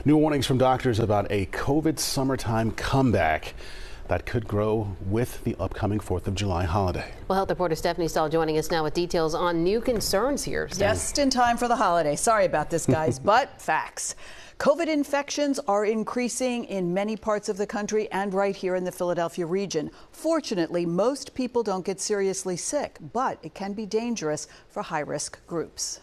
New warnings from doctors about a COVID summertime comeback that could grow with the upcoming 4th of July holiday. Well, health reporter Stephanie Stahl joining us now with details on new concerns here. Just in time for the holiday. Sorry about this, guys, but facts. COVID infections are increasing in many parts of the country and right here in the Philadelphia region. Fortunately, most people don't get seriously sick, but it can be dangerous for high-risk groups.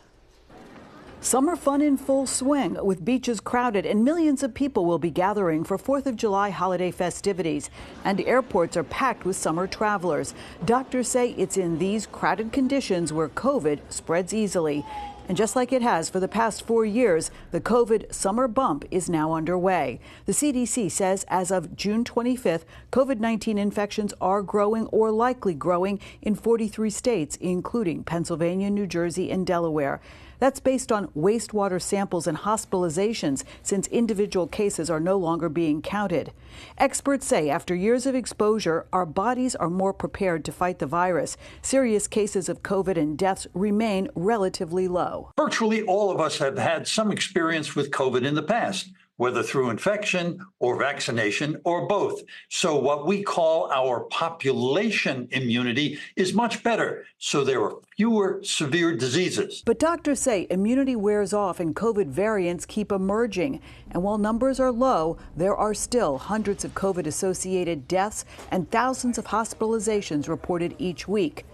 Summer fun in full swing, with beaches crowded and millions of people will be gathering for 4th of July holiday festivities. And airports are packed with summer travelers. Doctors say it's in these crowded conditions where COVID spreads easily. And just like it has for the past 4 years, the COVID summer bump is now underway. The CDC says as of June 25th, COVID-19 infections are growing or likely growing in 43 states, including Pennsylvania, New Jersey, and Delaware. That's based on wastewater samples and hospitalizations, since individual cases are no longer being counted. Experts say after years of exposure, our bodies are more prepared to fight the virus. Serious cases of COVID and deaths remain relatively low. Virtually all of us have had some experience with COVID in the past, whether through infection or vaccination or both. So what we call our population immunity is much better, so there are fewer severe diseases. But doctors say immunity wears off and COVID variants keep emerging. And while numbers are low, there are still hundreds of COVID-associated deaths and thousands of hospitalizations reported each week.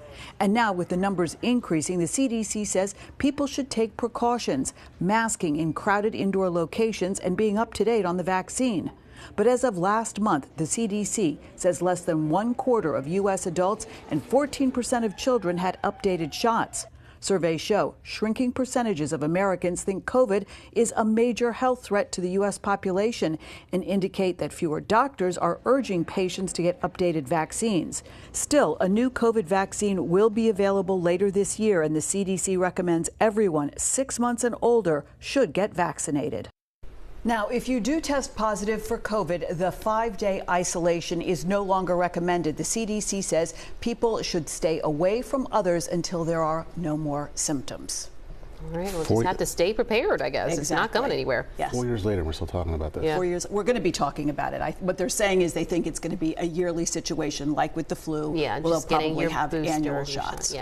And now, with the numbers increasing, the CDC says people should take precautions, masking in crowded indoor locations and being up to date on the vaccine. But as of last month, the CDC says less than 1/4 of U.S. adults and 14% of children had updated shots. Surveys show shrinking percentages of Americans think COVID is a major health threat to the U.S. population and indicate that fewer doctors are urging patients to get updated vaccines. Still, a new COVID vaccine will be available later this year, and the CDC recommends everyone 6 months and older should get vaccinated. Now, if you do test positive for COVID, the 5-day isolation is no longer recommended. The CDC says people should stay away from others until there are no more symptoms. All right, we'll just have to stay prepared, I guess. Exactly. It's not going anywhere. Yes. 4 years later, we're still talking about this. Yeah. 4 years. We're going to be talking about it. What they're saying is they think it's going to be a yearly situation, like with the flu. Yeah, we'll just getting probably your have booster annual shots. Yeah.